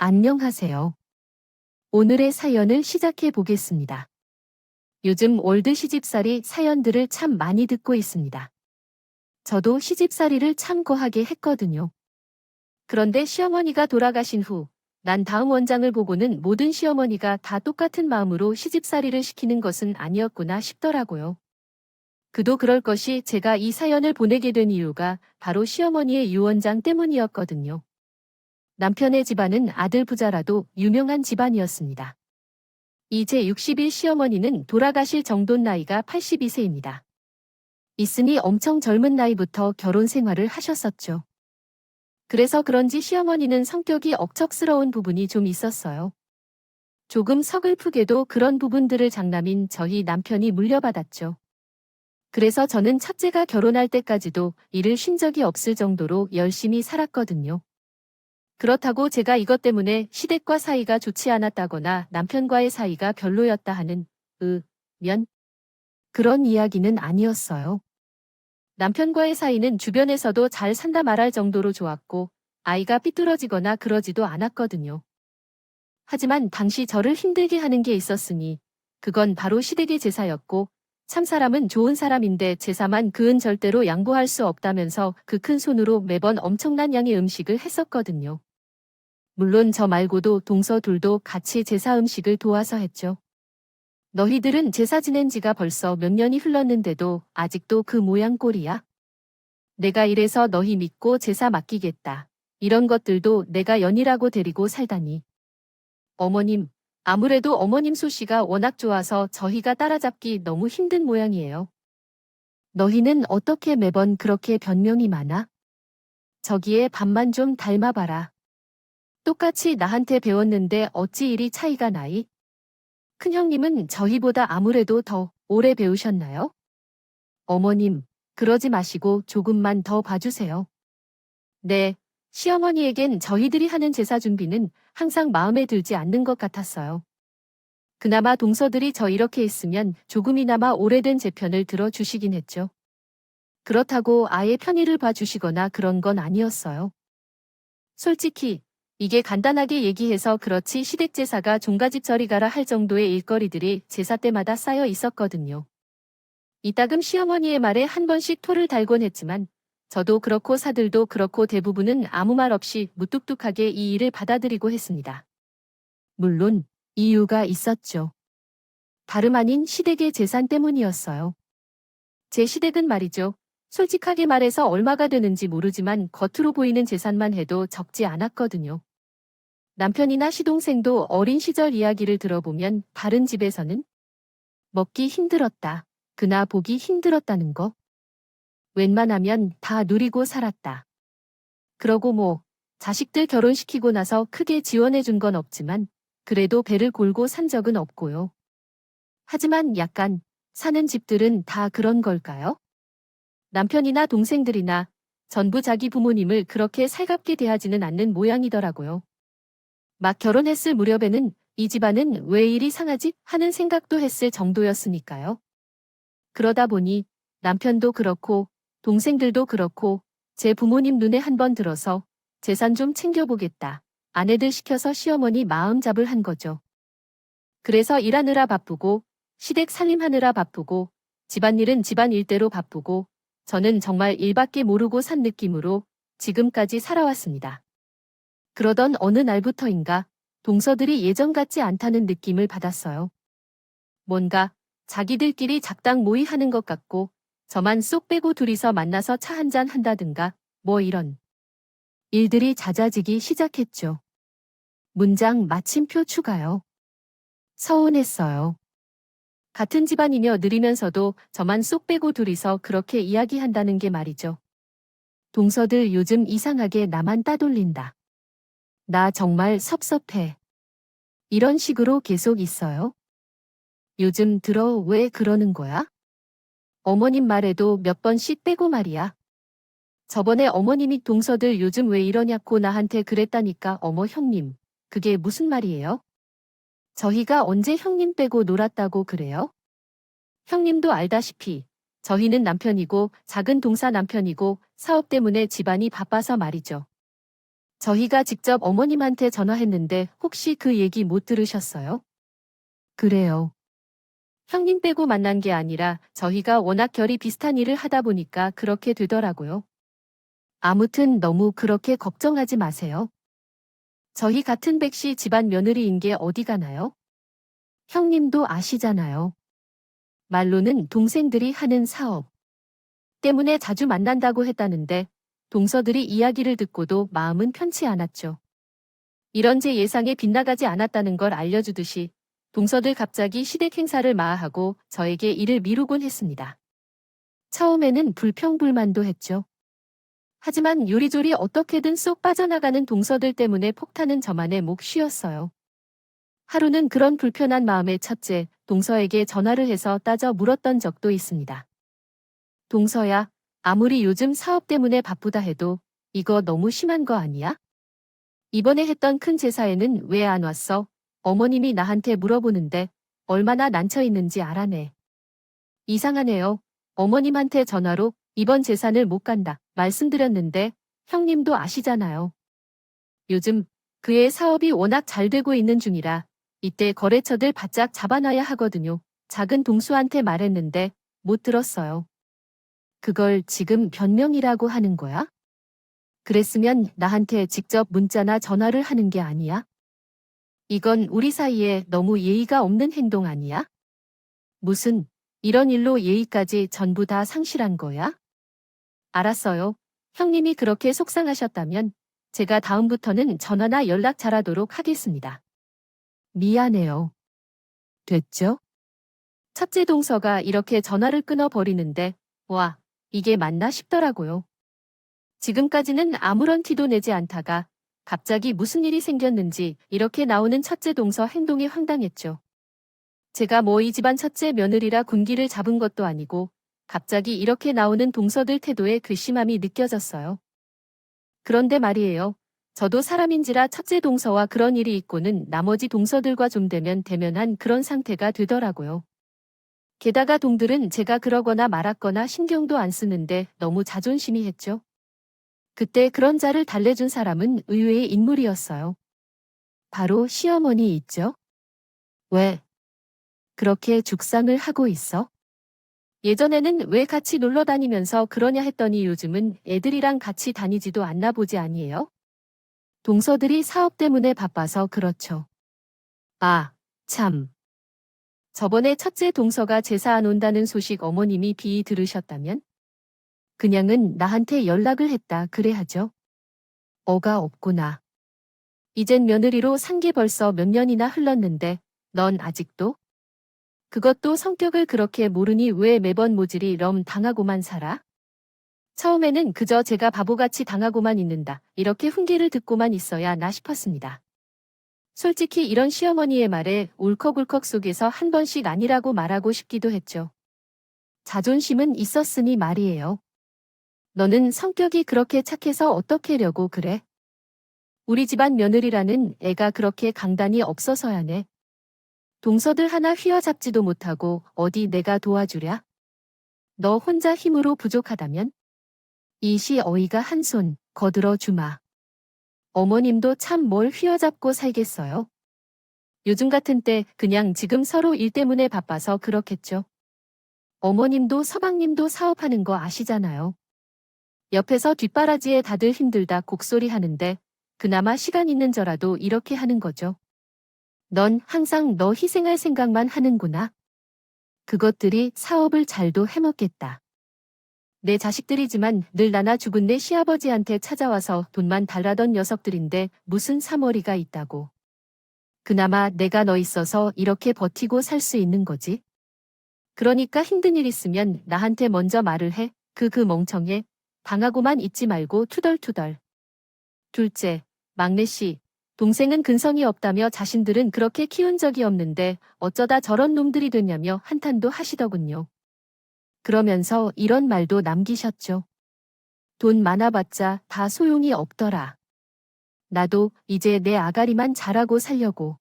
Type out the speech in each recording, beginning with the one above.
안녕하세요. 오늘의 사연을 시작해 보겠습니다. 요즘 올드 시집살이 사연들을 참 많이 듣고 있습니다. 저도 시집살이를 참 거하게 했거든요. 그런데 시어머니가 돌아가신 후, 난 다음 원장을 보고는 모든 시어머니가 다 똑같은 마음으로 시집살이를 시키는 것은 아니었구나 싶더라고요. 그도 그럴 것이 제가 이 사연을 보내게 된 이유가 바로 시어머니의 유원장 때문이었거든요. 남편의 집안은 아들 부자라도 유명한 집안이었습니다. 이제 60일 시어머니는 돌아가실 정도 나이가 82세입니다. 있으니 엄청 젊은 나이부터 결혼 생활을 하셨었죠. 그래서 그런지 시어머니는 성격이 억척스러운 부분이 좀 있었어요. 조금 서글프게도 그런 부분들을 장남인 저희 남편이 물려받았죠. 그래서 저는 첫째가 결혼할 때까지도 일을 쉰 적이 없을 정도로 열심히 살았거든요. 그렇다고 제가 이것 때문에 시댁과 사이가 좋지 않았다거나 남편과의 사이가 별로였다 하는 면 그런 이야기는 아니었어요. 남편과의 사이는 주변에서도 잘 산다 말할 정도로 좋았고 아이가 삐뚤어지거나 그러지도 않았거든요. 하지만 당시 저를 힘들게 하는 게 있었으니 그건 바로 시댁의 제사였고 참 사람은 좋은 사람인데 제사만 그은 절대로 양보할 수 없다면서 그 큰 손으로 매번 엄청난 양의 음식을 했었거든요. 물론 저 말고도 동서 둘도 같이 제사 음식을 도와서 했죠. 너희들은 제사 지낸 지가 벌써 몇 년이 흘렀는데도 아직도 그 모양 꼴이야? 내가 이래서 너희 믿고 제사 맡기겠다. 이런 것들도 내가 연이라고 데리고 살다니. 어머님, 아무래도 어머님 솜씨가 워낙 좋아서 저희가 따라잡기 너무 힘든 모양이에요. 너희는 어떻게 매번 그렇게 변명이 많아? 저기에 밥만 좀 닮아봐라. 똑같이 나한테 배웠는데 어찌 이리 차이가 나이? 큰형님은 저희보다 아무래도 더 오래 배우셨나요? 어머님, 그러지 마시고 조금만 더 봐주세요. 네, 시어머니에겐 저희들이 하는 제사 준비는 항상 마음에 들지 않는 것 같았어요. 그나마 동서들이 저 이렇게 있으면 조금이나마 오래된 제 편을 들어주시긴 했죠. 그렇다고 아예 편의를 봐주시거나 그런 건 아니었어요. 솔직히 이게 간단하게 얘기해서 그렇지 시댁 제사가 종가집 저리 가라 할 정도의 일거리들이 제사 때마다 쌓여 있었거든요. 이따금 시어머니의 말에 한 번씩 토를 달곤 했지만 저도 그렇고 사들도 그렇고 대부분은 아무 말 없이 무뚝뚝하게 이 일을 받아들이고 했습니다. 물론 이유가 있었죠. 다름 아닌 시댁의 재산 때문이었어요. 제 시댁은 말이죠. 솔직하게 말해서 얼마가 되는지 모르지만 겉으로 보이는 재산만 해도 적지 않았거든요. 남편이나 시동생도 어린 시절 이야기를 들어보면 다른 집에서는 먹기 힘들었다. 그나 보기 힘들었다는 거. 웬만하면 다 누리고 살았다. 그러고 뭐 자식들 결혼시키고 나서 크게 지원해 준 건 없지만 그래도 배를 골고 산 적은 없고요. 하지만 약간 사는 집들은 다 그런 걸까요? 남편이나 동생들이나 전부 자기 부모님을 그렇게 살갑게 대하지는 않는 모양이더라고요. 막 결혼했을 무렵에는 이 집안은 왜 이리 상하지 하는 생각도 했을 정도였으니까요. 그러다 보니 남편도 그렇고 동생들도 그렇고 제 부모님 눈에 한번 들어서 재산 좀 챙겨보겠다. 아내들 시켜서 시어머니 마음 잡을 한 거죠. 그래서 일하느라 바쁘고 시댁 살림하느라 바쁘고 집안일은 집안 일대로 바쁘고 저는 정말 일밖에 모르고 산 느낌으로 지금까지 살아왔습니다. 그러던 어느 날부터인가 동서들이 예전 같지 않다는 느낌을 받았어요. 뭔가 자기들끼리 작당 모의하는 것 같고 저만 쏙 빼고 둘이서 만나서 차 한잔 한다든가 뭐 이런 일들이 잦아지기 시작했죠. 문장 마침표 추가요. 서운했어요. 같은 집안이며 느리면서도 저만 쏙 빼고 둘이서 그렇게 이야기한다는 게 말이죠. 동서들 요즘 이상하게 나만 따돌린다. 나 정말 섭섭해. 이런 식으로 계속 있어요. 요즘 들어 왜 그러는 거야? 어머님 말에도 몇 번씩 빼고 말이야. 저번에 어머님이 동서들 요즘 왜 이러냐고 나한테 그랬다니까. 어머 형님, 그게 무슨 말이에요? 저희가 언제 형님 빼고 놀았다고 그래요? 형님도 알다시피 저희는 남편이고 작은 동사 남편이고 사업 때문에 집안이 바빠서 말이죠. 저희가 직접 어머님한테 전화했는데 혹시 그 얘기 못 들으셨어요? 그래요. 형님 빼고 만난 게 아니라 저희가 워낙 결이 비슷한 일을 하다 보니까 그렇게 되더라고요. 아무튼 너무 그렇게 걱정하지 마세요. 저희 같은 백씨 집안 며느리인 게 어디 가나요? 형님도 아시잖아요. 말로는 동생들이 하는 사업 때문에 자주 만난다고 했다는데 동서들이 이야기를 듣고도 마음은 편치 않았죠. 이런 제 예상에 빗나가지 않았다는 걸 알려주듯이 동서들 갑자기 시댁 행사를 마하고 저에게 일을 미루곤 했습니다. 처음에는 불평불만도 했죠. 하지만 요리조리 어떻게든 쏙 빠져나가는 동서들 때문에 폭탄은 저만의 몫이었어요. 하루는 그런 불편한 마음에 첫째, 동서에게 전화를 해서 따져 물었던 적도 있습니다. 동서야, 아무리 요즘 사업 때문에 바쁘다 해도 이거 너무 심한 거 아니야? 이번에 했던 큰 제사에는 왜 안 왔어? 어머님이 나한테 물어보는데 얼마나 난처 있는지 알아내. 이상하네요. 어머님한테 전화로 이번 제사를 못 간다 말씀드렸는데 형님도 아시잖아요. 요즘 그의 사업이 워낙 잘 되고 있는 중이라 이때 거래처들 바짝 잡아놔야 하거든요. 작은 동수한테 말했는데 못 들었어요. 그걸 지금 변명이라고 하는 거야? 그랬으면 나한테 직접 문자나 전화를 하는 게 아니야? 이건 우리 사이에 너무 예의가 없는 행동 아니야? 무슨 이런 일로 예의까지 전부 다 상실한 거야? 알았어요. 형님이 그렇게 속상하셨다면 제가 다음부터는 전화나 연락 잘하도록 하겠습니다. 미안해요. 됐죠? 첫째 동서가 이렇게 전화를 끊어버리는데 와, 이게 맞나 싶더라고요. 지금까지는 아무런 티도 내지 않다가 갑자기 무슨 일이 생겼는지 이렇게 나오는 첫째 동서 행동이 황당했죠. 제가 뭐 이 집안 첫째 며느리라 군기를 잡은 것도 아니고 갑자기 이렇게 나오는 동서들 태도에 괘씸함이 느껴졌어요. 그런데 말이에요. 저도 사람인지라 첫째 동서와 그런 일이 있고는 나머지 동서들과 좀 되면 대면한 그런 상태가 되더라고요. 게다가 동들은 제가 그러거나 말았거나 신경도 안 쓰는데 너무 자존심이 했죠. 그때 그런 자를 달래준 사람은 의외의 인물이었어요. 바로 시어머니 있죠? 왜 그렇게 죽상을 하고 있어? 예전에는 왜 같이 놀러 다니면서 그러냐 했더니 요즘은 애들이랑 같이 다니지도 않나 보지 아니에요? 동서들이 사업 때문에 바빠서 그렇죠. 아, 참. 저번에 첫째 동서가 제사 안 온다는 소식 어머님이 비히 들으셨다면? 그냥은 나한테 연락을 했다 그래 하죠. 어가 없구나. 이젠 며느리로 산 게 벌써 몇 년이나 흘렀는데 넌 아직도? 그것도 성격을 그렇게 모르니 왜 매번 모질이 럼 당하고만 살아? 처음에는 그저 제가 바보같이 당하고만 있는다. 이렇게 훈계를 듣고만 있어야 나 싶었습니다. 솔직히 이런 시어머니의 말에 울컥울컥 속에서 한 번씩 아니라고 말하고 싶기도 했죠. 자존심은 있었으니 말이에요. 너는 성격이 그렇게 착해서 어떻게려고 그래? 우리 집안 며느리라는 애가 그렇게 강단이 없어서야네. 동서들 하나 휘어잡지도 못하고 어디 내가 도와주랴? 너 혼자 힘으로 부족하다면? 이 시어이가 한 손 거들어 주마. 어머님도 참 뭘 휘어잡고 살겠어요. 요즘 같은 때 그냥 지금 서로 일 때문에 바빠서 그렇겠죠. 어머님도 서방님도 사업하는 거 아시잖아요. 옆에서 뒷바라지에 다들 힘들다 곡소리 하는데 그나마 시간 있는 저라도 이렇게 하는 거죠. 넌 항상 너 희생할 생각만 하는구나. 그것들이 사업을 잘도 해먹겠다. 내 자식들이지만 늘 나나 죽은 내 시아버지한테 찾아와서 돈만 달라던 녀석들인데 무슨 사머리가 있다고. 그나마 내가 너 있어서 이렇게 버티고 살 수 있는 거지. 그러니까 힘든 일 있으면 나한테 먼저 말을 해. 그 멍청해. 당하고만 있지 말고 투덜투덜. 둘째, 막내씨. 동생은 근성이 없다며 자신들은 그렇게 키운 적이 없는데 어쩌다 저런 놈들이 됐냐며 한탄도 하시더군요. 그러면서 이런 말도 남기셨죠. 돈 많아봤자 다 소용이 없더라. 나도 이제 내 아가리만 잘하고 살려고.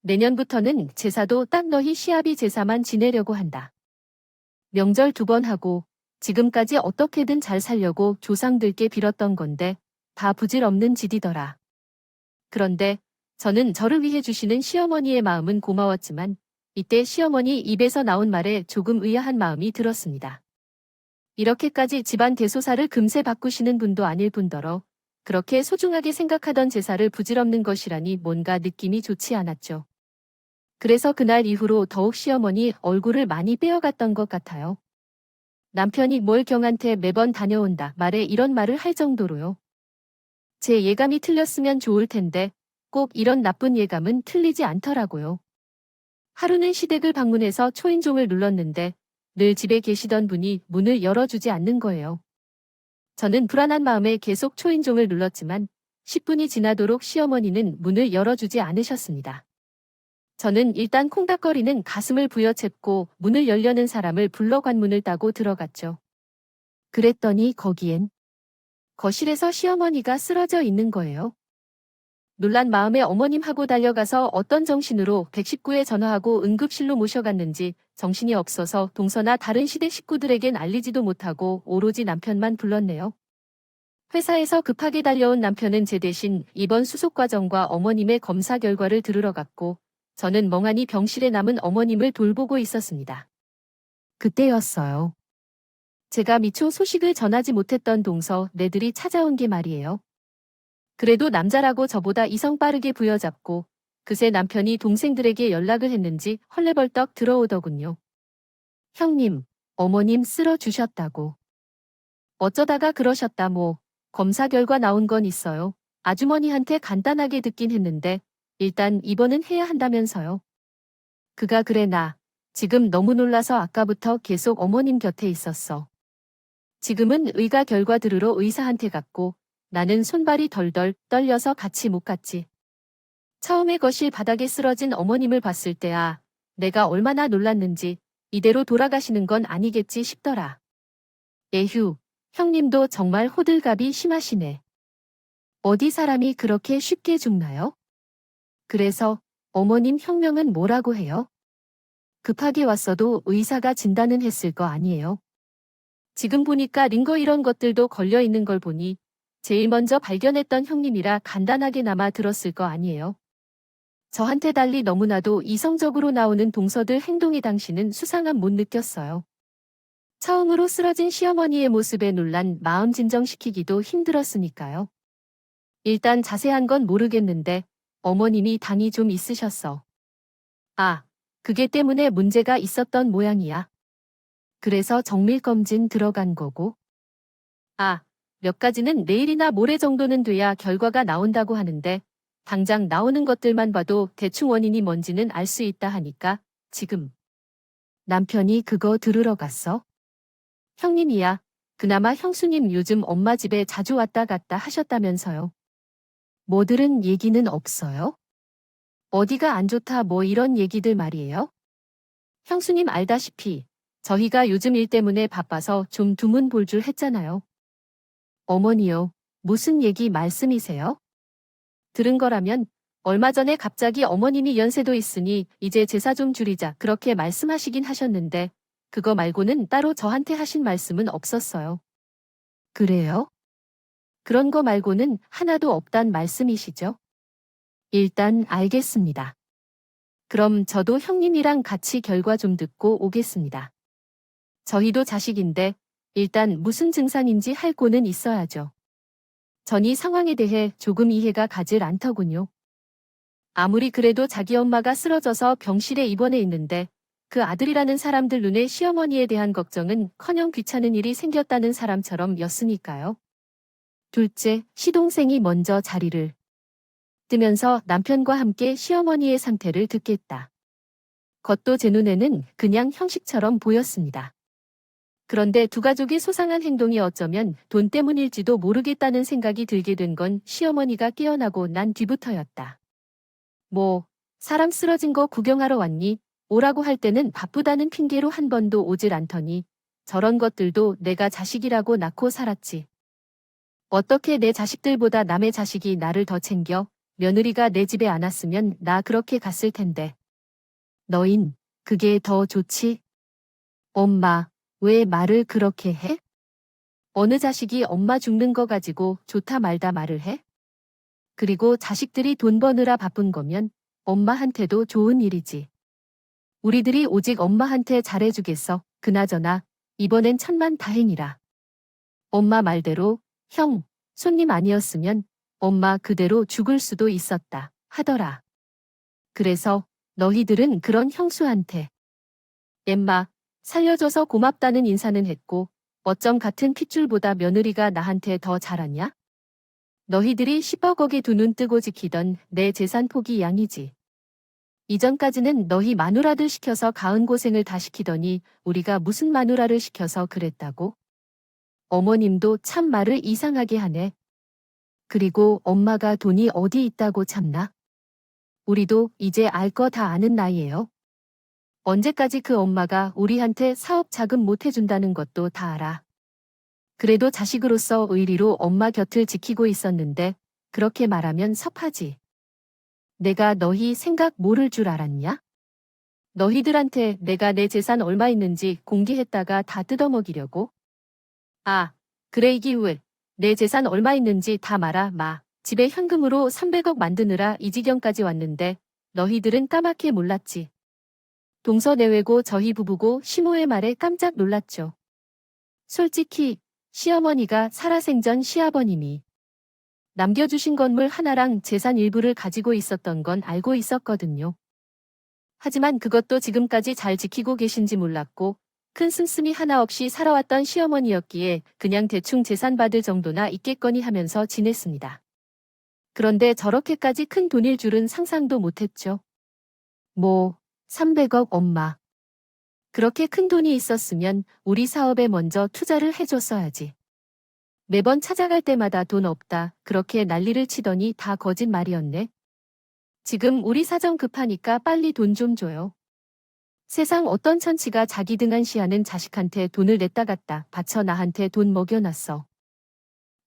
내년부터는 제사도 딱 너희 시아비 제사만 지내려고 한다. 명절 2번 하고 지금까지 어떻게든 잘 살려고 조상들께 빌었던 건데 다 부질없는 짓이더라. 그런데 저는 저를 위해 주시는 시어머니의 마음은 고마웠지만 이때 시어머니 입에서 나온 말에 조금 의아한 마음이 들었습니다. 이렇게까지 집안 대소사를 금세 바꾸시는 분도 아닐 뿐더러 그렇게 소중하게 생각하던 제사를 부질없는 것이라니 뭔가 느낌이 좋지 않았죠. 그래서 그날 이후로 더욱 시어머니 얼굴을 많이 빼어갔던 것 같아요. 남편이 뭘 경한테 매번 다녀온다 말에 이런 말을 할 정도로요. 제 예감이 틀렸으면 좋을 텐데 꼭 이런 나쁜 예감은 틀리지 않더라고요. 하루는 시댁을 방문해서 초인종을 눌렀는데 늘 집에 계시던 분이 문을 열어주지 않는 거예요. 저는 불안한 마음에 계속 초인종을 눌렀지만 10분이 지나도록 시어머니는 문을 열어주지 않으셨습니다. 저는 일단 콩닥거리는 가슴을 부여잡고 문을 열려는 사람을 불러 관문을 따고 들어갔죠. 그랬더니 거기엔 거실에서 시어머니가 쓰러져 있는 거예요. 놀란 마음에 어머님하고 달려가서 어떤 정신으로 119에 전화하고 응급실로 모셔갔는지 정신이 없어서 동서나 다른 시댁 식구들에겐 알리지도 못하고 오로지 남편만 불렀네요. 회사에서 급하게 달려온 남편은 제 대신 입원 수속 과정과 어머님의 검사 결과를 들으러 갔고 저는 멍하니 병실에 남은 어머님을 돌보고 있었습니다. 그때였어요. 제가 미처 소식을 전하지 못했던 동서네들이 찾아온 게 말이에요. 그래도 남자라고 저보다 이성 빠르게 부여잡고 그새 남편이 동생들에게 연락을 했는지 헐레벌떡 들어오더군요. 형님, 어머님 쓸어주셨다고. 어쩌다가 그러셨다 뭐. 검사 결과 나온 건 있어요. 아주머니한테 간단하게 듣긴 했는데 일단 입원은 해야 한다면서요. 그가 그래 나 지금 너무 놀라서 아까부터 계속 어머님 곁에 있었어. 지금은 의가 결과 들으러 의사한테 갔고 나는 손발이 덜덜 떨려서 같이 못 갔지. 처음에 거실 바닥에 쓰러진 어머님을 봤을 때야 내가 얼마나 놀랐는지 이대로 돌아가시는 건 아니겠지 싶더라. 에휴, 형님도 정말 호들갑이 심하시네. 어디 사람이 그렇게 쉽게 죽나요? 그래서 어머님 형명은 뭐라고 해요? 급하게 왔어도 의사가 진단은 했을 거 아니에요. 지금 보니까 링거 이런 것들도 걸려 있는 걸 보니 제일 먼저 발견했던 형님이라 간단하게나마 들었을 거 아니에요. 저한테 달리 너무나도 이성적으로 나오는 동서들 행동이 당시는 수상함 못 느꼈어요. 처음으로 쓰러진 시어머니의 모습에 놀란 마음 진정시키기도 힘들었으니까요. 일단 자세한 건 모르겠는데 어머님이 당이 좀 있으셨어. 아, 그게 때문에 문제가 있었던 모양이야. 그래서 정밀검진 들어간 거고. 아, 몇 가지는 내일이나 모레 정도는 돼야 결과가 나온다고 하는데 당장 나오는 것들만 봐도 대충 원인이 뭔지는 알 수 있다 하니까 지금. 남편이 그거 들으러 갔어? 형님이야. 그나마 형수님 요즘 엄마 집에 자주 왔다 갔다 하셨다면서요. 뭐 들은 얘기는 없어요? 어디가 안 좋다 뭐 이런 얘기들 말이에요? 형수님 알다시피 저희가 요즘 일 때문에 바빠서 좀 두문 볼 줄 했잖아요. 어머니요, 무슨 얘기 말씀이세요? 들은 거라면 얼마 전에 갑자기 어머님이 연세도 있으니 이제 제사 좀 줄이자 그렇게 말씀하시긴 하셨는데 그거 말고는 따로 저한테 하신 말씀은 없었어요. 그래요? 그런 거 말고는 하나도 없단 말씀이시죠? 일단 알겠습니다. 그럼 저도 형님이랑 같이 결과 좀 듣고 오겠습니다. 저희도 자식인데 일단 무슨 증상인지 할 고는 있어야죠. 전 이 상황에 대해 조금 이해가 가질 않더군요. 아무리 그래도 자기 엄마가 쓰러져서 병실에 입원해 있는데 그 아들이라는 사람들 눈에 시어머니에 대한 걱정은 커녕 귀찮은 일이 생겼다는 사람처럼 였으니까요. 둘째, 시동생이 먼저 자리를 뜨면서 남편과 함께 시어머니의 상태를 듣겠다. 겉도 제 눈에는 그냥 형식처럼 보였습니다. 그런데 두 가족이 소상한 행동이 어쩌면 돈 때문일지도 모르겠다는 생각이 들게 된 건 시어머니가 깨어나고 난 뒤부터였다. 뭐, 사람 쓰러진 거 구경하러 왔니? 오라고 할 때는 바쁘다는 핑계로 한 번도 오질 않더니 저런 것들도 내가 자식이라고 낳고 살았지. 어떻게 내 자식들보다 남의 자식이 나를 더 챙겨? 며느리가 내 집에 안 왔으면 나 그렇게 갔을 텐데. 너인, 그게 더 좋지? 엄마, 왜 말을 그렇게 해? 어느 자식이 엄마 죽는 거 가지고 좋다 말다 말을 해? 그리고 자식들이 돈 버느라 바쁜 거면 엄마한테도 좋은 일이지. 우리들이 오직 엄마한테 잘해주겠어. 그나저나 이번엔 천만다행이라. 엄마 말대로 형, 손님 아니었으면 엄마 그대로 죽을 수도 있었다 하더라. 그래서 너희들은 그런 형수한테 엠마 살려줘서 고맙다는 인사는 했고 어쩜 같은 핏줄보다 며느리가 나한테 더 잘하냐? 너희들이 10억억에 두 눈 뜨고 지키던 내 재산 포기 양이지. 이전까지는 너희 마누라들 시켜서 가은 고생을 다 시키더니 우리가 무슨 마누라를 시켜서 그랬다고? 어머님도 참 말을 이상하게 하네. 그리고 엄마가 돈이 어디 있다고 참나? 우리도 이제 알 거 다 아는 나이에요. 언제까지 그 엄마가 우리한테 사업 자금 못 해준다는 것도 다 알아. 그래도 자식으로서 의리로 엄마 곁을 지키고 있었는데 그렇게 말하면 섭하지. 내가 너희 생각 모를 줄 알았냐? 너희들한테 내가 내 재산 얼마 있는지 공개했다가 다 뜯어먹이려고? 아, 그래 이기훈. 내 재산 얼마 있는지 다 말아 마. 집에 현금으로 300억 만드느라 이 지경까지 왔는데 너희들은 까맣게 몰랐지. 동서내외고 저희 부부고 시모의 말에 깜짝 놀랐죠. 솔직히 시어머니가 살아생전 시아버님이 남겨주신 건물 하나랑 재산 일부를 가지고 있었던 건 알고 있었거든요. 하지만 그것도 지금까지 잘 지키고 계신지 몰랐고 큰 씀씀이 하나 없이 살아왔던 시어머니였기에 그냥 대충 재산 받을 정도나 있겠거니 하면서 지냈습니다. 그런데 저렇게까지 큰 돈일 줄은 상상도 못했죠. 300억 엄마. 그렇게 큰 돈이 있었으면 우리 사업에 먼저 투자를 해줬어야지. 매번 찾아갈 때마다 돈 없다 그렇게 난리를 치더니 다 거짓말이었네. 지금 우리 사정 급하니까 빨리 돈 좀 줘요. 세상 어떤 천치가 자기 등한시하는 자식한테 돈을 냈다 갔다 바쳐 나한테 돈 먹여놨어.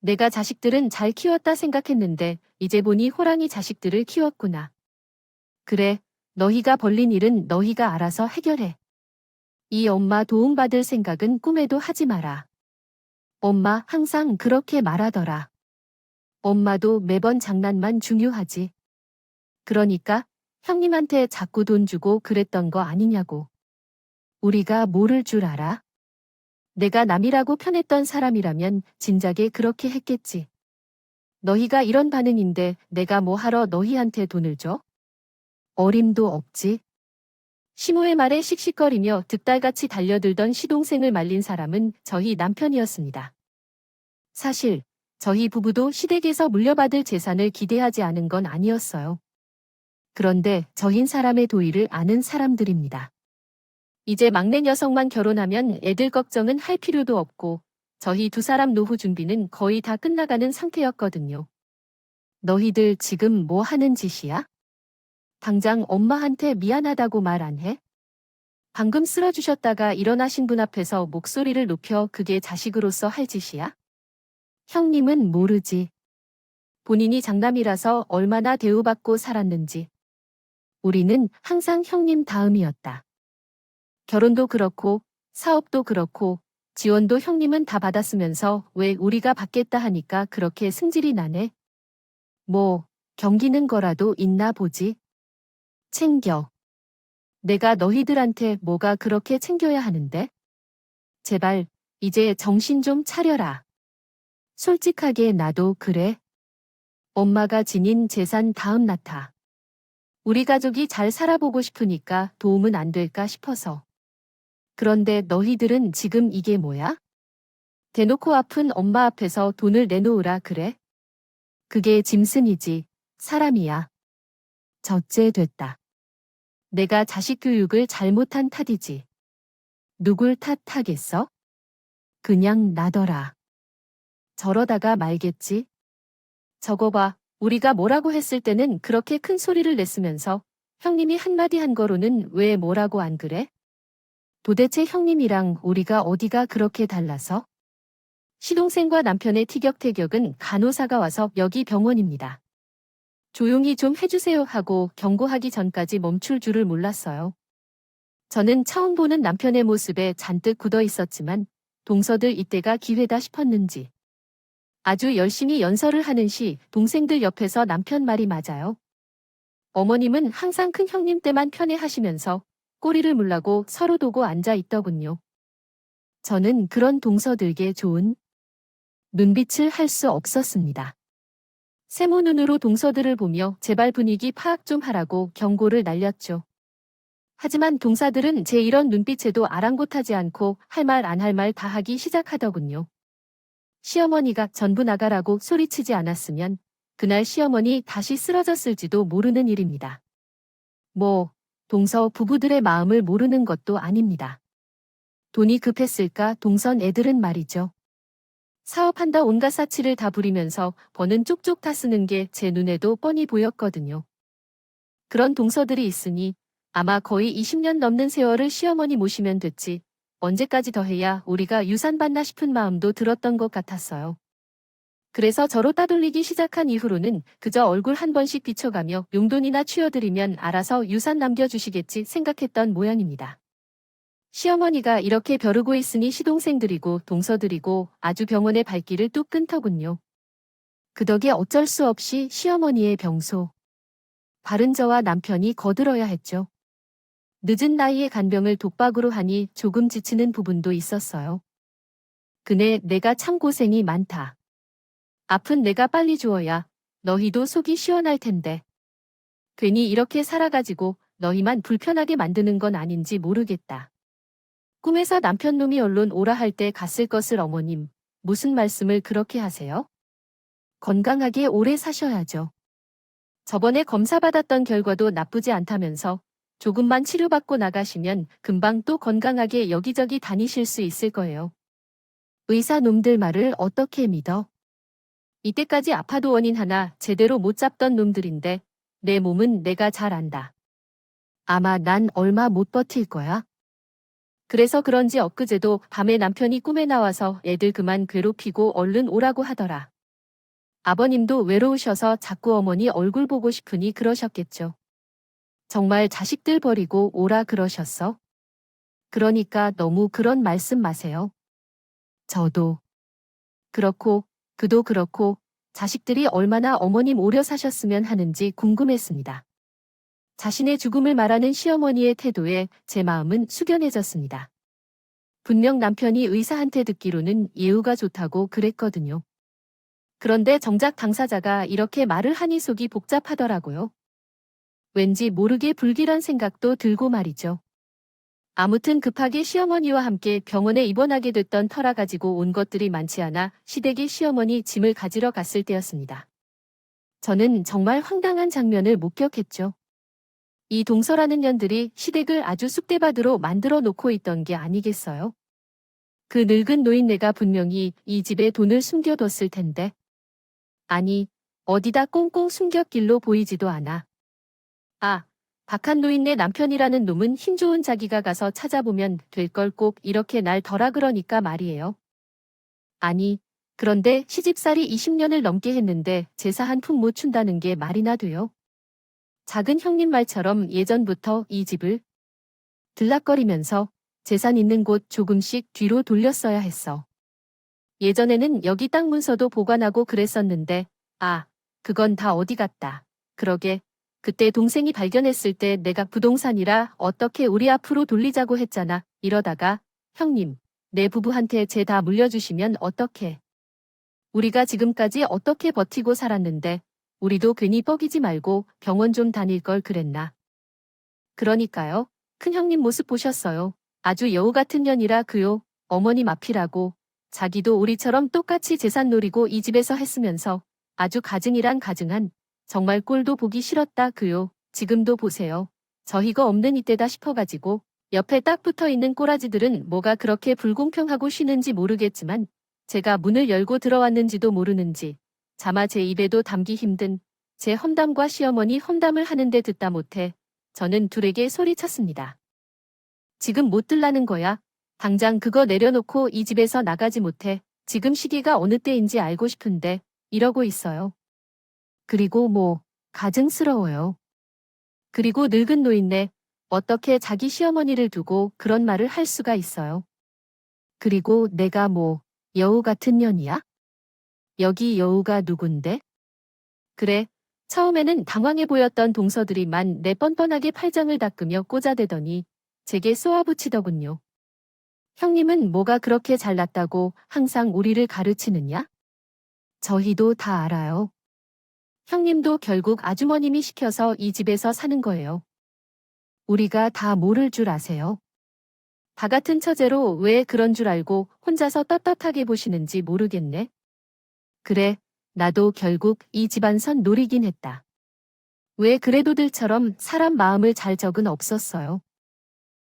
내가 자식들은 잘 키웠다 생각했는데 이제 보니 호랑이 자식들을 키웠구나. 그래, 너희가 벌린 일은 너희가 알아서 해결해. 이 엄마 도움받을 생각은 꿈에도 하지 마라. 엄마 항상 그렇게 말하더라. 엄마도 매번 장난만 중요하지. 그러니까 형님한테 자꾸 돈 주고 그랬던 거 아니냐고. 우리가 모를 줄 알아? 내가 남이라고 편했던 사람이라면 진작에 그렇게 했겠지. 너희가 이런 반응인데 내가 뭐 하러 너희한테 돈을 줘? 어림도 없지. 시모의 말에 씩씩거리며 득달같이 달려들던 시동생을 말린 사람은 저희 남편이었습니다. 사실 저희 부부도 시댁에서 물려받을 재산을 기대하지 않은 건 아니었어요. 그런데 저흰 사람의 도의를 아는 사람들입니다. 이제 막내 녀석만 결혼하면 애들 걱정은 할 필요도 없고 저희 두 사람 노후 준비는 거의 다 끝나가는 상태였거든요. 너희들 지금 뭐 하는 짓이야? 당장 엄마한테 미안하다고 말 안 해? 방금 쓰러주셨다가 일어나신 분 앞에서 목소리를 높여 그게 자식으로서 할 짓이야? 형님은 모르지. 본인이 장남이라서 얼마나 대우받고 살았는지. 우리는 항상 형님 다음이었다. 결혼도 그렇고 사업도 그렇고 지원도 형님은 다 받았으면서 왜 우리가 받겠다 하니까 그렇게 승질이 나네. 경기는 거라도 있나 보지. 챙겨. 내가 너희들한테 뭐가 그렇게 챙겨야 하는데? 제발 이제 정신 좀 차려라. 솔직하게 나도 그래. 엄마가 지닌 재산 다음 나타. 우리 가족이 잘 살아보고 싶으니까 도움은 안 될까 싶어서. 그런데 너희들은 지금 이게 뭐야? 대놓고 아픈 엄마 앞에서 돈을 내놓으라 그래? 그게 짐승이지, 사람이야. 젖째 됐다. 내가 자식 교육을 잘못한 탓이지. 누굴 탓하겠어? 그냥 나더라. 저러다가 말겠지? 저거 봐, 우리가 뭐라고 했을 때는 그렇게 큰 소리를 냈으면서 형님이 한마디 한 거로는 왜 뭐라고 안 그래? 도대체 형님이랑 우리가 어디가 그렇게 달라서? 시동생과 남편의 티격태격은 간호사가 와서 여기 병원입니다. 조용히 좀 해주세요 하고 경고하기 전까지 멈출 줄을 몰랐어요. 저는 처음 보는 남편의 모습에 잔뜩 굳어 있었지만 동서들 이때가 기회다 싶었는지 아주 열심히 연설을 하는 시 동생들 옆에서 남편 말이 맞아요. 어머님은 항상 큰 형님 때만 편애하시면서 꼬리를 물라고 서로 도고 앉아 있더군요. 저는 그런 동서들께 좋은 눈빛을 할 수 없었습니다. 세모 눈으로 동서들을 보며 제발 분위기 파악 좀 하라고 경고를 날렸죠. 하지만 동사들은 제 이런 눈빛에도 아랑곳하지 않고 할 말 안 할 말 다 하기 시작하더군요. 시어머니가 전부 나가라고 소리치지 않았으면 그날 시어머니 다시 쓰러졌을지도 모르는 일입니다. 뭐, 동서 부부들의 마음을 모르는 것도 아닙니다. 돈이 급했을까 동선 애들은 말이죠. 사업한다 온갖 사치를 다 부리면서 버는 쪽쪽 다 쓰는 게 제 눈에도 뻔히 보였거든요. 그런 동서들이 있으니 아마 거의 20년 넘는 세월을 시어머니 모시면 됐지 언제까지 더 해야 우리가 유산받나 싶은 마음도 들었던 것 같았어요. 그래서 저로 따돌리기 시작한 이후로는 그저 얼굴 한 번씩 비춰가며 용돈이나 취어드리면 알아서 유산 남겨주시겠지 생각했던 모양입니다. 시어머니가 이렇게 벼르고 있으니 시동생들이고 동서들이고 아주 병원의 발길을 뚝 끊더군요. 그 덕에 어쩔 수 없이 시어머니의 병소. 바른 저와 남편이 거들어야 했죠. 늦은 나이에 간병을 독박으로 하니 조금 지치는 부분도 있었어요. 그네 내가 참 고생이 많다. 아픈 내가 빨리 주어야 너희도 속이 시원할 텐데. 괜히 이렇게 살아가지고 너희만 불편하게 만드는 건 아닌지 모르겠다. 꿈에서 남편 놈이 얼른 오라 할 때 갔을 것을 어머님, 무슨 말씀을 그렇게 하세요? 건강하게 오래 사셔야죠. 저번에 검사 받았던 결과도 나쁘지 않다면서 조금만 치료받고 나가시면 금방 또 건강하게 여기저기 다니실 수 있을 거예요. 의사 놈들 말을 어떻게 믿어? 이때까지 아파도 원인 하나 제대로 못 잡던 놈들인데 내 몸은 내가 잘 안다. 아마 난 얼마 못 버틸 거야. 그래서 그런지 엊그제도 밤에 남편이 꿈에 나와서 애들 그만 괴롭히고 얼른 오라고 하더라. 아버님도 외로우셔서 자꾸 어머니 얼굴 보고 싶으니 그러셨겠죠. 정말 자식들 버리고 오라 그러셨어? 그러니까 너무 그런 말씀 마세요. 저도 그렇고 그도 그렇고 자식들이 얼마나 어머님 오려 사셨으면 하는지 궁금했습니다. 자신의 죽음을 말하는 시어머니의 태도에 제 마음은 숙연해졌습니다. 분명 남편이 의사한테 듣기로는 예우가 좋다고 그랬거든요. 그런데 정작 당사자가 이렇게 말을 하니 속이 복잡하더라고요. 왠지 모르게 불길한 생각도 들고 말이죠. 아무튼 급하게 시어머니와 함께 병원에 입원하게 됐던 터라 가지고 온 것들이 많지 않아 시댁의 시어머니 짐을 가지러 갔을 때였습니다. 저는 정말 황당한 장면을 목격했죠. 이 동서라는 년들이 시댁을 아주 쑥대밭으로 만들어 놓고 있던 게 아니겠어요? 그 늙은 노인네가 분명히 이 집에 돈을 숨겨뒀을 텐데. 아니, 어디다 꽁꽁 숨겼길로 보이지도 않아. 아, 박한 노인네 남편이라는 놈은 힘 좋은 자기가 가서 찾아보면 될 걸 꼭 이렇게 날 덜아 그러니까 말이에요. 아니, 그런데 시집살이 20년을 넘게 했는데 제사 한 푼 못 춘다는 게 말이나 돼요? 작은 형님 말처럼 예전부터 이 집을 들락거리면서 재산 있는 곳 조금씩 뒤로 돌렸어야 했어. 예전에는 여기 땅 문서도 보관하고 그랬었는데, 아, 그건 다 어디 갔다. 그러게, 그때 동생이 발견했을 때 내가 부동산이라 어떻게 우리 앞으로 돌리자고 했잖아. 이러다가, 형님, 내 부부한테 쟤 다 물려주시면 어떡해. 우리가 지금까지 어떻게 버티고 살았는데, 우리도 괜히 뻐기지 말고 병원 좀 다닐 걸 그랬나. 그러니까요. 큰형님 모습 보셨어요. 아주 여우 같은 년이라 그요. 어머님 앞이라고. 자기도 우리처럼 똑같이 재산 노리고 이 집에서 했으면서 아주 가증이란 가증한 정말 꼴도 보기 싫었다 그요. 지금도 보세요. 저희가 없는 이때다 싶어가지고 옆에 딱 붙어있는 꼬라지들은 뭐가 그렇게 불공평하고 쉬는지 모르겠지만 제가 문을 열고 들어왔는지도 모르는지 차마 제 입에도 담기 힘든 제 험담과 시어머니 험담을 하는데 듣다 못해 저는 둘에게 소리쳤습니다. 지금 못 들라는 거야. 당장 그거 내려놓고 이 집에서 나가지 못해. 지금 시기가 어느 때인지 알고 싶은데 이러고 있어요. 그리고 뭐 가증스러워요. 그리고 늙은 노인네 어떻게 자기 시어머니를 두고 그런 말을 할 수가 있어요. 그리고 내가 뭐 여우 같은 년이야? 여기 여우가 누군데? 그래. 처음에는 당황해 보였던 동서들이만 내 뻔뻔하게 팔짱을 닦으며 꽂아대더니 제게 쏘아붙이더군요. 형님은 뭐가 그렇게 잘났다고 항상 우리를 가르치느냐? 저희도 다 알아요. 형님도 결국 아주머님이 시켜서 이 집에서 사는 거예요. 우리가 다 모를 줄 아세요. 다 같은 처제로 왜 그런 줄 알고 혼자서 떳떳하게 보시는지 모르겠네. 그래, 나도 결국 이 집안선 노리긴 했다. 왜 그래도들처럼 사람 마음을 잘 적은 없었어요.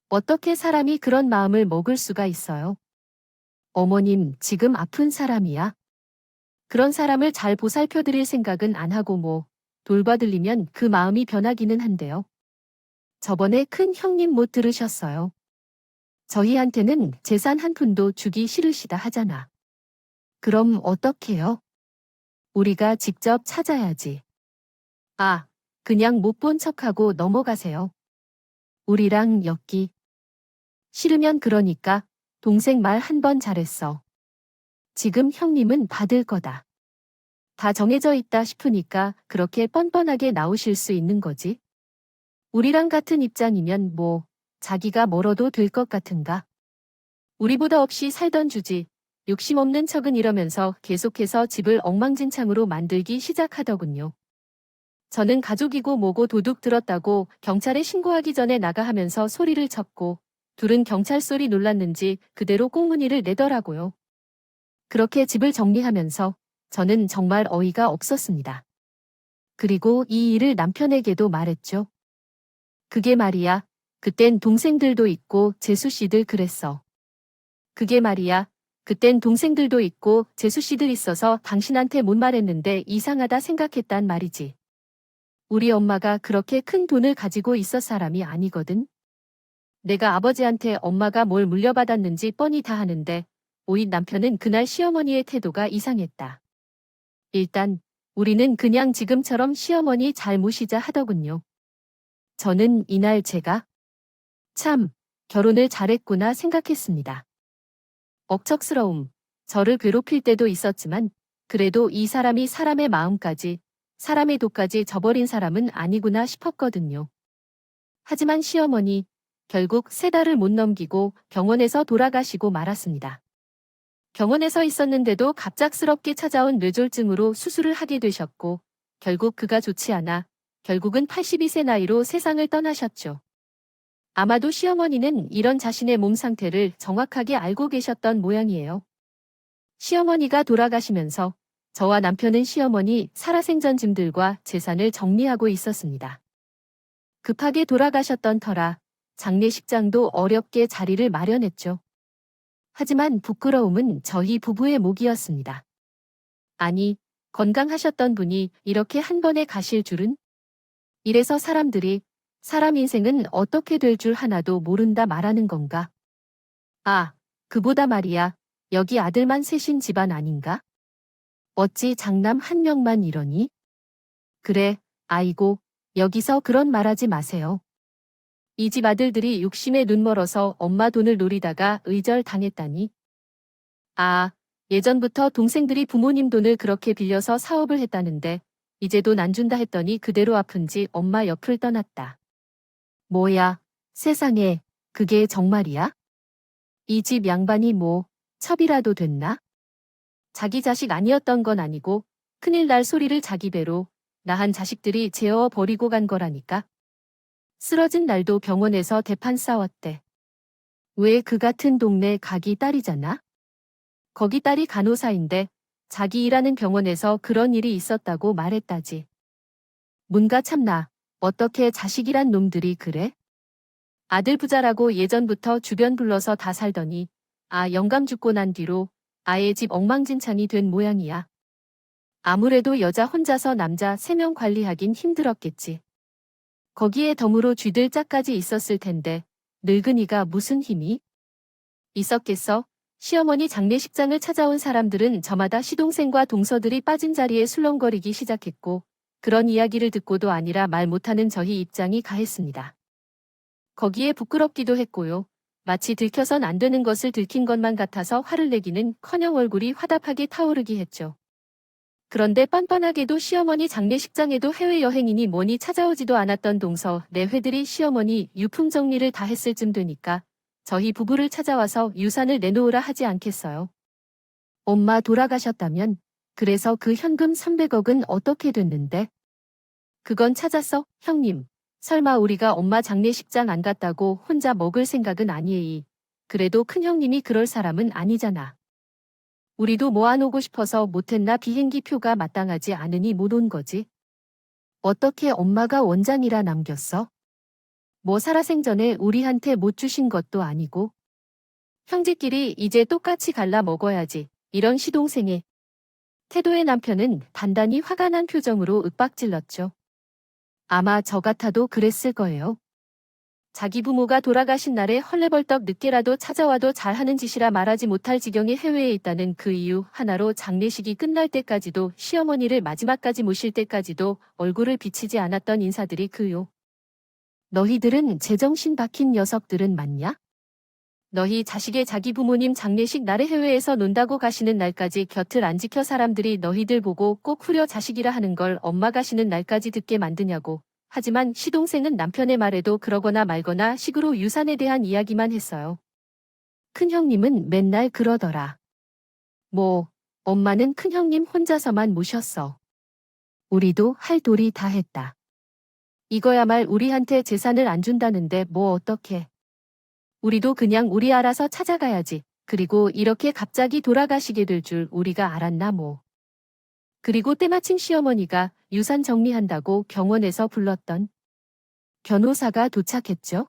어떻게 사람이 그런 마음을 먹을 수가 있어요? 어머님, 지금 아픈 사람이야. 그런 사람을 잘 보살펴 드릴 생각은 안 하고 뭐, 돌봐들리면 그 마음이 변하기는 한데요. 저번에 큰 형님 못 들으셨어요. 저희한테는 재산 한 푼도 주기 싫으시다 하잖아. 그럼 어떡해요? 우리가 직접 찾아야지. 아, 그냥 못 본 척하고 넘어가세요. 우리랑 엮기. 싫으면 그러니까 동생 말 한 번 잘했어. 지금 형님은 받을 거다. 다 정해져 있다 싶으니까 그렇게 뻔뻔하게 나오실 수 있는 거지. 우리랑 같은 입장이면 뭐 자기가 멀어도 될 것 같은가. 우리보다 없이 살던 주지. 욕심 없는 척은 이러면서 계속해서 집을 엉망진창으로 만들기 시작하더군요. 저는 가족이고 뭐고 도둑 들었다고 경찰에 신고하기 전에 나가 하면서 소리를 쳤고 둘은 경찰 소리 놀랐는지 그대로 꽁무니를 내더라고요. 그렇게 집을 정리하면서 저는 정말 어이가 없었습니다. 그리고 이 일을 남편에게도 말했죠. 그게 말이야. 그땐 동생들도 있고 재수씨들 그랬어. 그게 말이야. 그땐 동생들도 있고 재수씨들 있어서 당신한테 못 말했는데 이상하다 생각했단 말이지. 우리 엄마가 그렇게 큰 돈을 가지고 있었 사람이 아니거든. 내가 아버지한테 엄마가 뭘 물려받았는지 뻔히 다 하는데 오인 남편은 그날 시어머니의 태도가 이상했다. 일단 우리는 그냥 지금처럼 시어머니 잘 모시자 하더군요. 저는 이날 제가 참 결혼을 잘했구나 생각했습니다. 억척스러움, 저를 괴롭힐 때도 있었지만 그래도 이 사람이 사람의 마음까지 사람의 도까지 저버린 사람은 아니구나 싶었거든요. 하지만 시어머니 결국 3달을 못 넘기고 병원에서 돌아가시고 말았습니다. 병원에서 있었는데도 갑작스럽게 찾아온 뇌졸중으로 수술을 하게 되셨고 결국 그가 좋지 않아 결국은 82세 나이로 세상을 떠나셨죠. 아마도 시어머니는 이런 자신의 몸 상태를 정확하게 알고 계셨던 모양이에요. 시어머니가 돌아가시면서 저와 남편은 시어머니 살아생전 짐들과 재산을 정리하고 있었습니다. 급하게 돌아가셨던 터라 장례식장도 어렵게 자리를 마련했죠. 하지만 부끄러움은 저희 부부의 몫이었습니다. 아니, 건강하셨던 분이 이렇게 한 번에 가실 줄은? 이래서 사람들이 사람 인생은 어떻게 될 줄 하나도 모른다 말하는 건가? 아, 그보다 말이야. 여기 아들만 셋인 집안 아닌가? 어찌 장남 한 명만 이러니? 그래, 아이고, 여기서 그런 말하지 마세요. 이 집 아들들이 욕심에 눈멀어서 엄마 돈을 노리다가 의절당했다니. 아, 예전부터 동생들이 부모님 돈을 그렇게 빌려서 사업을 했다는데 이제 돈 안 준다 했더니 그대로 아픈지 엄마 옆을 떠났다. 뭐야, 세상에, 그게 정말이야? 이 집 양반이 뭐, 첩이라도 됐나? 자기 자식 아니었던 건 아니고 큰일 날 소리를 자기 배로 낳은 자식들이 재워 버리고 간 거라니까. 쓰러진 날도 병원에서 대판 싸웠대. 왜 그 같은 동네 가기 딸이잖아? 거기 딸이 간호사인데 자기 일하는 병원에서 그런 일이 있었다고 말했다지. 문가 참나, 어떻게 자식이란 놈들이 그래? 아들 부자라고 예전부터 주변 불러서 다 살더니 영감 죽고 난 뒤로 아예 집 엉망진창이 된 모양이야. 아무래도 여자 혼자서 남자 3명 관리하긴 힘들었겠지. 거기에 덤으로 쥐들 짝까지 있었을 텐데 늙은이가 무슨 힘이 있었겠어? 시어머니 장례식장을 찾아온 사람들은 저마다 시동생과 동서들이 빠진 자리에 술렁거리기 시작했고 그런 이야기를 듣고도 아니라 말 못하는 저희 입장이 가했습니다. 거기에 부끄럽기도 했고요. 마치 들켜선 안 되는 것을 들킨 것만 같아서 화를 내기는커녕 얼굴이 화답하게 타오르기 했죠. 그런데 뻔뻔하게도 시어머니 장례식장에도 해외여행이니 뭐니 찾아오지도 않았던 동서 내회들이 시어머니 유품 정리를 다 했을 쯤 되니까 저희 부부를 찾아와서 유산을 내놓으라 하지 않겠어요. 엄마 돌아가셨다면 그래서 그 현금 300억은 어떻게 됐는데? 그건 찾았어, 형님. 설마 우리가 엄마 장례식장 안 갔다고 혼자 먹을 생각은 아니에이. 그래도 큰형님이 그럴 사람은 아니잖아. 우리도 모아놓고 싶어서 못했나 비행기 표가 마땅하지 않으니 못 온 거지. 어떻게 엄마가 원장이라 남겼어? 뭐 살아생전에 우리한테 못 주신 것도 아니고. 형제끼리 이제 똑같이 갈라 먹어야지. 이런 시동생의 태도의 남편은 단단히 화가 난 표정으로 윽박질렀죠. 아마 저 같아도 그랬을 거예요. 자기 부모가 돌아가신 날에 헐레벌떡 늦게라도 찾아와도 잘하는 짓이라 말하지 못할 지경에 해외에 있다는 그 이유 하나로 장례식이 끝날 때까지도 시어머니를 마지막까지 모실 때까지도 얼굴을 비치지 않았던 인사들이 그요. 너희들은 제정신 박힌 녀석들은 맞냐? 너희 자식의 자기 부모님 장례식 날에 해외에서 논다고 가시는 날까지 곁을 안 지켜 사람들이 너희들 보고 꼭 후려 자식이라 하는 걸 엄마 가시는 날까지 듣게 만드냐고. 하지만 시동생은 남편의 말에도 그러거나 말거나 식으로 유산에 대한 이야기만 했어요. 큰형님은 맨날 그러더라. 뭐, 엄마는 큰형님 혼자서만 모셨어. 우리도 할 도리 다 했다. 이거야 말 우리한테 재산을 안 준다는데 뭐 어떡해. 우리도 그냥 우리 알아서 찾아가야지. 그리고 이렇게 갑자기 돌아가시게 될 줄 우리가 알았나 뭐. 그리고 때마침 시어머니가 유산 정리한다고 병원에서 불렀던 변호사가 도착했죠.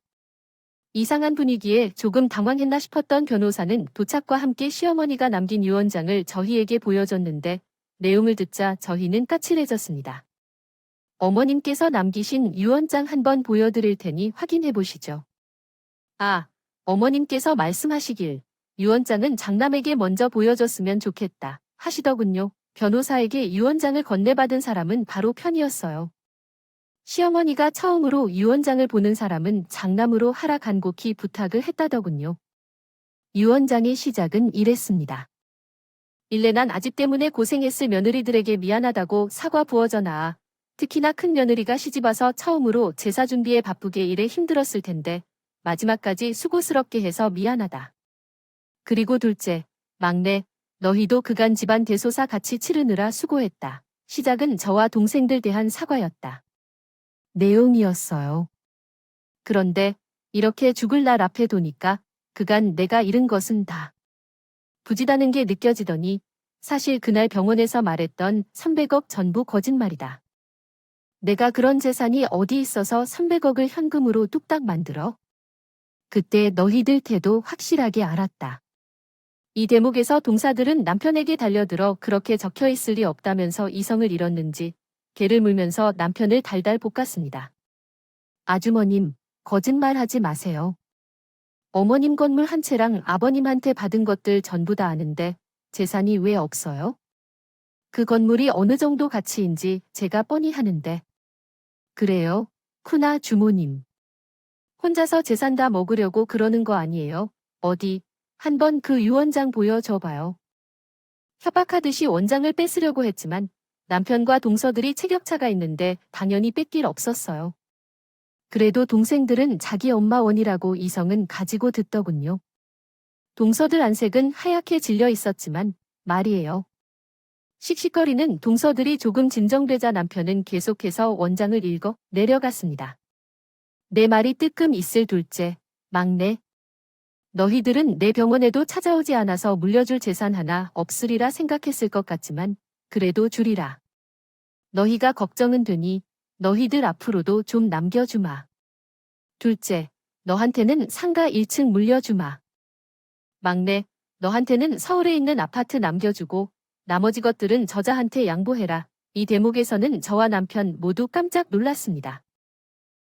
이상한 분위기에 조금 당황했나 싶었던 변호사는 도착과 함께 시어머니가 남긴 유언장을 저희에게 보여줬는데 내용을 듣자 저희는 까칠해졌습니다. 어머님께서 남기신 유언장 한번 보여드릴 테니 확인해 보시죠. 아, 어머님께서 말씀하시길 유언장은 장남에게 먼저 보여줬으면 좋겠다 하시더군요. 변호사에게 유언장을 건네받은 사람은 바로 편이었어요. 시어머니가 처음으로 유언장을 보는 사람은 장남으로 하라 간곡히 부탁을 했다더군요. 유언장의 시작은 이랬습니다. 일례 난 아집 때문에 고생했을 며느리들에게 미안하다고 사과 부어전하. 특히나 큰 며느리가 시집와서 처음으로 제사 준비에 바쁘게 일에 힘들었을 텐데 마지막까지 수고스럽게 해서 미안하다. 그리고 둘째, 막내, 너희도 그간 집안 대소사 같이 치르느라 수고했다. 시작은 저와 동생들 대한 사과였다. 내용이었어요. 그런데 이렇게 죽을 날 앞에 두니까 그간 내가 잃은 것은 다 부지다는 게 느껴지더니 사실 그날 병원에서 말했던 300억 전부 거짓말이다. 내가 그런 재산이 어디 있어서 300억을 현금으로 뚝딱 만들어? 그때 너희들 태도 확실하게 알았다. 이 대목에서 동사들은 남편에게 달려들어 그렇게 적혀 있을 리 없다면서 이성을 잃었는지 개를 물면서 남편을 달달 볶았습니다. 아주머님, 거짓말하지 마세요. 어머님 건물 한 채랑 아버님한테 받은 것들 전부 다 아는데 재산이 왜 없어요? 그 건물이 어느 정도 가치인지 제가 뻔히 하는데. 그래요, 쿠나 주모님. 혼자서 재산 다 먹으려고 그러는 거 아니에요? 어디, 한번 그 유언장 보여줘봐요. 협박하듯이 원장을 뺏으려고 했지만 남편과 동서들이 체격차가 있는데 당연히 뺏길 없었어요. 그래도 동생들은 자기 엄마 원이라고 이성은 가지고 듣더군요. 동서들 안색은 하얗게 질려 있었지만 말이에요. 씩씩거리는 동서들이 조금 진정되자 남편은 계속해서 원장을 읽어 내려갔습니다. 내 말이 뜨끔 있을 둘째, 막내. 너희들은 내 병원에도 찾아오지 않아서 물려줄 재산 하나 없으리라 생각했을 것 같지만 그래도 주리라. 너희가 걱정은 되니 너희들 앞으로도 좀 남겨주마. 둘째, 너한테는 상가 1층 물려주마. 막내, 너한테는 서울에 있는 아파트 남겨주고 나머지 것들은 저자한테 양보해라. 이 대목에서는 저와 남편 모두 깜짝 놀랐습니다.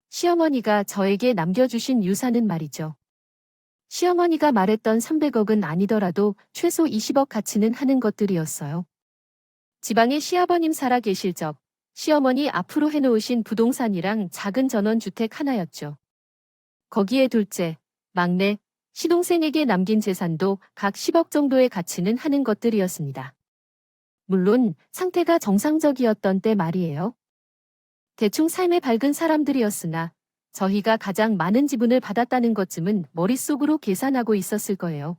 시어머니가 저에게 남겨주신 유산은 말이죠. 시어머니가 말했던 300억은 아니더라도 최소 20억 가치는 하는 것들이었어요. 지방에 시아버님 살아 계실 적 시어머니 앞으로 해놓으신 부동산이랑 작은 전원주택 하나였죠. 거기에 둘째, 막내, 시동생에게 남긴 재산도 각 10억 정도의 가치는 하는 것들이었습니다. 물론 상태가 정상적이었던 때 말이에요. 대충 삶에 밝은 사람들이었으나 저희가 가장 많은 지분을 받았다는 것쯤은 머릿속으로 계산하고 있었을 거예요.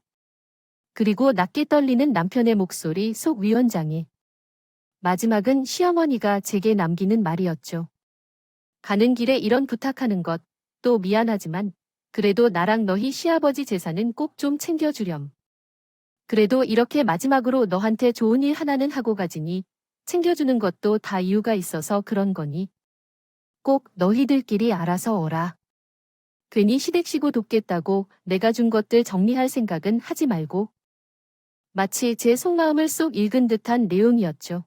그리고 낮게 떨리는 남편의 목소리 속 위원장이. 마지막은 시어머니가 제게 남기는 말이었죠. 가는 길에 이런 부탁하는 것, 또 미안하지만 그래도 나랑 너희 시아버지 재산은 꼭 좀 챙겨주렴. 그래도 이렇게 마지막으로 너한테 좋은 일 하나는 하고 가지니 챙겨주는 것도 다 이유가 있어서 그런 거니. 꼭 너희들끼리 알아서 어라. 괜히 시댁시고 돕겠다고 내가 준 것들 정리할 생각은 하지 말고. 마치 제 속마음을 쏙 읽은 듯한 내용이었죠.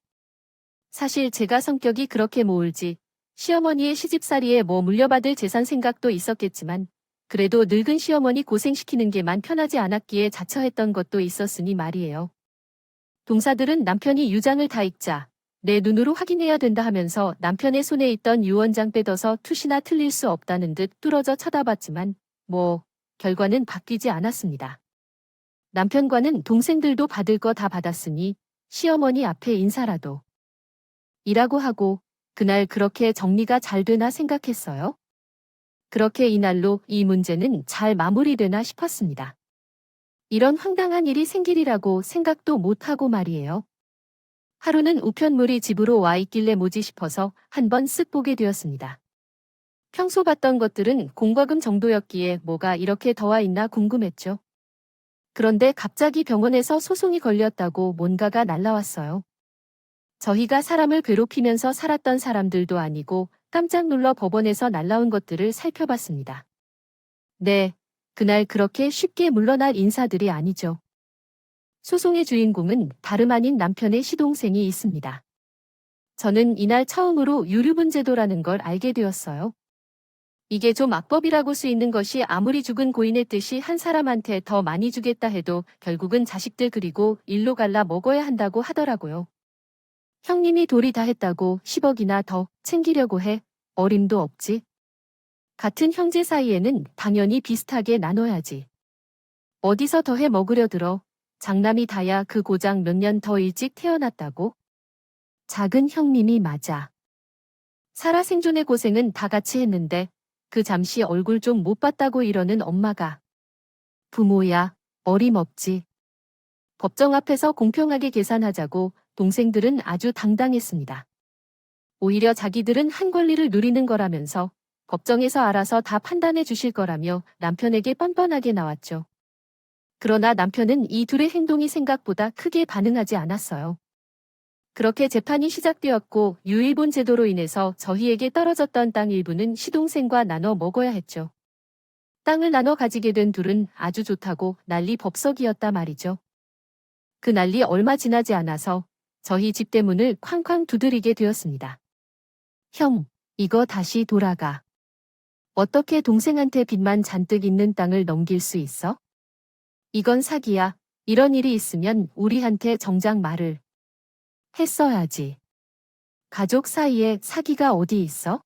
사실 제가 성격이 그렇게 모울지 시어머니의 시집살이에 뭐 물려받을 재산 생각도 있었겠지만 그래도 늙은 시어머니 고생시키는 게만 편하지 않았기에 자처했던 것도 있었으니 말이에요. 동사들은 남편이 유장을 다 읽자 내 눈으로 확인해야 된다 하면서 남편의 손에 있던 유언장 빼둬서 투시나 틀릴 수 없다는 듯 뚫어져 쳐다봤지만 뭐 결과는 바뀌지 않았습니다. 남편과는 동생들도 받을 거 다 받았으니 시어머니 앞에 인사라도 이라고 하고 그날 그렇게 정리가 잘 되나 생각했어요. 그렇게 이날로 이 문제는 잘 마무리되나 싶었습니다. 이런 황당한 일이 생길이라고 생각도 못하고 말이에요. 하루는 우편물이 집으로 와 있길래 뭐지 싶어서 한번 쓱 보게 되었습니다. 평소 봤던 것들은 공과금 정도였기에 뭐가 이렇게 더 와 있나 궁금했죠. 그런데 갑자기 병원에서 소송이 걸렸다고 뭔가가 날라왔어요. 저희가 사람을 괴롭히면서 살았던 사람들도 아니고 깜짝 놀라 법원에서 날라온 것들을 살펴봤습니다. 네, 그날 그렇게 쉽게 물러날 인사들이 아니죠. 소송의 주인공은 다름 아닌 남편의 시동생이 있습니다. 저는 이날 처음으로 유류분 제도라는 걸 알게 되었어요. 이게 좀 악법이라고 쓰이는 것이 아무리 죽은 고인의 뜻이 한 사람한테 더 많이 주겠다 해도 결국은 자식들 그리고 일로 갈라 먹어야 한다고 하더라고요. 형님이 도리 다 했다고 10억이나 더 챙기려고 해. 어림도 없지. 같은 형제 사이에는 당연히 비슷하게 나눠야지. 어디서 더해 먹으려 들어. 장남이 다야 그 고장 몇 년 더 일찍 태어났다고? 작은 형님이 맞아. 살아생존의 고생은 다 같이 했는데 그 잠시 얼굴 좀 못 봤다고 이러는 엄마가. 부모야, 어림없지. 법정 앞에서 공평하게 계산하자고 동생들은 아주 당당했습니다. 오히려 자기들은 한 권리를 누리는 거라면서 법정에서 알아서 다 판단해 주실 거라며 남편에게 뻔뻔하게 나왔죠. 그러나 남편은 이 둘의 행동이 생각보다 크게 반응하지 않았어요. 그렇게 재판이 시작되었고 유일본 제도로 인해서 저희에게 떨어졌던 땅 일부는 시동생과 나눠 먹어야 했죠. 땅을 나눠 가지게 된 둘은 아주 좋다고 난리 법석이었다 말이죠. 그 난리 얼마 지나지 않아서 저희 집 대문을 쾅쾅 두드리게 되었습니다. 형, 이거 다시 돌아가. 어떻게 동생한테 빚만 잔뜩 있는 땅을 넘길 수 있어? 이건 사기야. 이런 일이 있으면 우리한테 정작 말을 했어야지. 가족 사이에 사기가 어디 있어?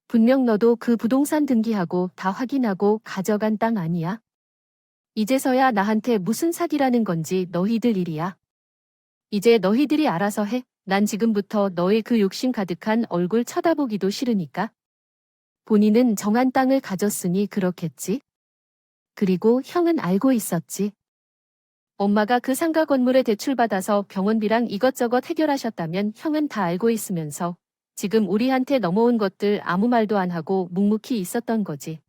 분명 너도 그 부동산 등기하고 다 확인하고 가져간 땅 아니야? 이제서야 나한테 무슨 사기라는 건지 너희들 일이야. 이제 너희들이 알아서 해. 난 지금부터 너의 그 욕심 가득한 얼굴 쳐다보기도 싫으니까. 본인은 정한 땅을 가졌으니 그렇겠지. 그리고 형은 알고 있었지. 엄마가 그 상가 건물에 대출받아서 병원비랑 이것저것 해결하셨다면 형은 다 알고 있으면서 지금 우리한테 넘어온 것들 아무 말도 안 하고 묵묵히 있었던 거지.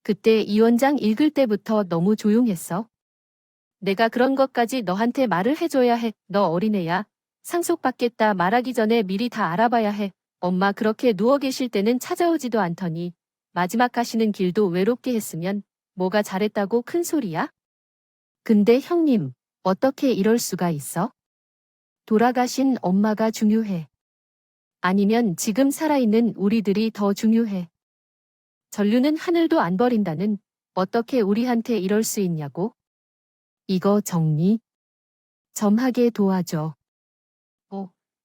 그때 이 원장 읽을 때부터 너무 조용했어. 내가 그런 것까지 너한테 말을 해줘야 해. 너 어린애야. 상속받겠다 말하기 전에 미리 다 알아봐야 해. 엄마 그렇게 누워 계실 때는 찾아오지도 않더니 마지막 가시는 길도 외롭게 했으면 뭐가 잘했다고 큰 소리야? 근데 형님, 어떻게 이럴 수가 있어? 돌아가신 엄마가 중요해. 아니면 지금 살아있는 우리들이 더 중요해. 전류는 하늘도 안 버린다는 어떻게 우리한테 이럴 수 있냐고? 이거 정리 좀 하게 도와줘.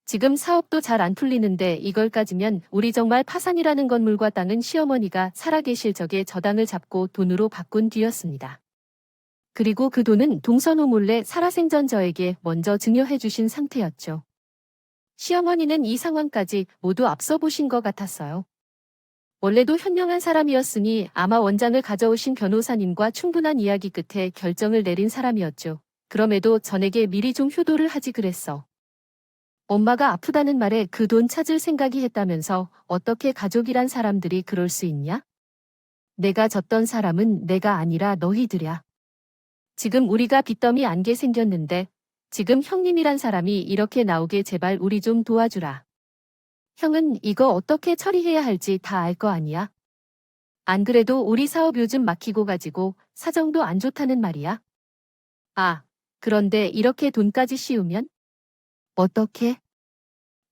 지금 사업도 잘 안 풀리는데 이걸 까지면 우리 정말 파산이라는 건물과 땅은 시어머니가 살아계실 적에 저당을 잡고 돈으로 바꾼 뒤였습니다. 그리고 그 돈은 동선호 몰래 살아생전 저에게 먼저 증여해 주신 상태였죠. 시어머니는 이 상황까지 모두 앞서 보신 것 같았어요. 원래도 현명한 사람이었으니 아마 원장을 가져오신 변호사님과 충분한 이야기 끝에 결정을 내린 사람이었죠. 그럼에도 전에게 미리 좀 효도를 하지 그랬어. 엄마가 아프다는 말에 그 돈 찾을 생각이 했다면서 어떻게 가족이란 사람들이 그럴 수 있냐? 내가 졌던 사람은 내가 아니라 너희들이야. 지금 우리가 빚더미 안게 생겼는데 지금 형님이란 사람이 이렇게 나오게 제발 우리 좀 도와주라. 형은 이거 어떻게 처리해야 할지 다 알 거 아니야? 안 그래도 우리 사업 요즘 막히고 가지고 사정도 안 좋다는 말이야. 아, 그런데 이렇게 돈까지 씌우면? 어떻게?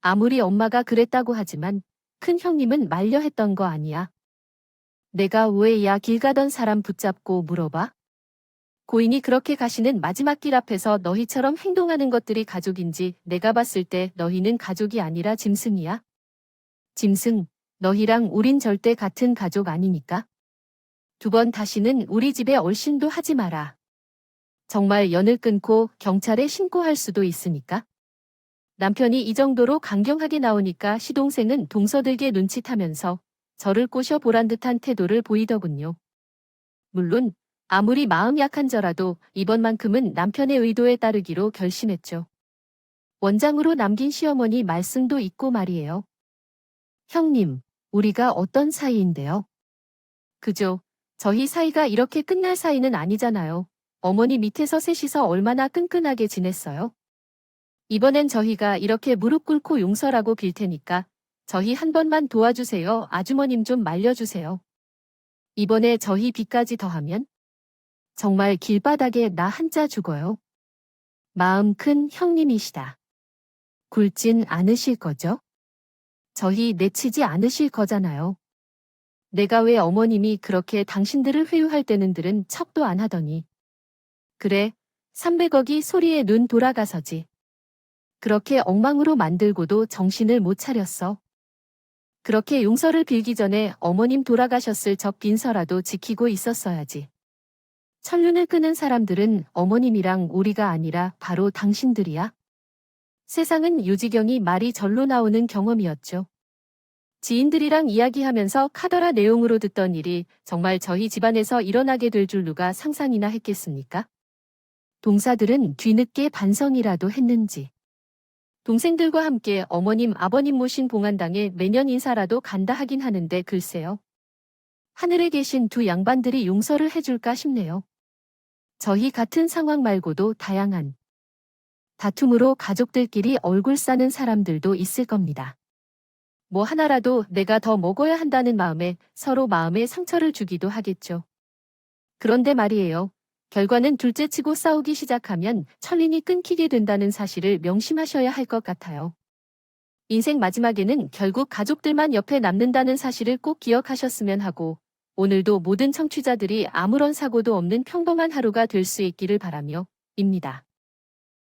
아무리 엄마가 그랬다고 하지만 큰 형님은 말려 했던 거 아니야. 내가 왜 야 길 가던 사람 붙잡고 물어봐? 고인이 그렇게 가시는 마지막 길 앞에서 너희처럼 행동하는 것들이 가족인지 내가 봤을 때 너희는 가족이 아니라 짐승이야. 짐승, 너희랑 우린 절대 같은 가족 아니니까. 두 번 다시는 우리 집에 얼씬도 하지 마라. 정말 연을 끊고 경찰에 신고할 수도 있으니까. 남편이 이 정도로 강경하게 나오니까 시동생은 동서들게 눈치타면서 저를 꼬셔 보란 듯한 태도를 보이더군요. 물론 아무리 마음 약한 저라도 이번만큼은 남편의 의도에 따르기로 결심했죠. 원장으로 남긴 시어머니 말씀도 있고 말이에요. 형님, 우리가 어떤 사이인데요? 그죠. 저희 사이가 이렇게 끝날 사이는 아니잖아요. 어머니 밑에서 셋이서 얼마나 끈끈하게 지냈어요? 이번엔 저희가 이렇게 무릎 꿇고 용서라고 빌 테니까 저희 한 번만 도와주세요. 아주머님 좀 말려주세요. 이번에 저희 빚까지 더하면 정말 길바닥에 나 한자 죽어요. 마음 큰 형님이시다. 굴진 않으실 거죠? 저희 내치지 않으실 거잖아요. 내가 왜 어머님이 그렇게 당신들을 회유할 때는들은 척도 안 하더니. 그래, 300억이 소리에 눈 돌아가서지. 그렇게 엉망으로 만들고도 정신을 못 차렸어. 그렇게 용서를 빌기 전에 어머님 돌아가셨을 적 빈서라도 지키고 있었어야지. 천륜을 끄는 사람들은 어머님이랑 우리가 아니라 바로 당신들이야. 세상은 유지경이 말이 절로 나오는 경험이었죠. 지인들이랑 이야기하면서 카더라 내용으로 듣던 일이 정말 저희 집안에서 일어나게 될 줄 누가 상상이나 했겠습니까? 동사들은 뒤늦게 반성이라도 했는지. 동생들과 함께 어머님 아버님 모신 봉안당에 매년 인사라도 간다 하긴 하는데 글쎄요. 하늘에 계신 두 양반들이 용서를 해줄까 싶네요. 저희 같은 상황 말고도 다양한 다툼으로 가족들끼리 얼굴 싸는 사람들도 있을 겁니다. 뭐 하나라도 내가 더 먹어야 한다는 마음에 서로 마음에 상처를 주기도 하겠죠. 그런데 말이에요. 결과는 둘째치고 싸우기 시작하면 천린이 끊기게 된다는 사실을 명심하셔야 할 것 같아요. 인생 마지막에는 결국 가족들만 옆에 남는다는 사실을 꼭 기억하셨으면 하고 오늘도 모든 청취자들이 아무런 사고도 없는 평범한 하루가 될 수 있기를 바라며 입니다.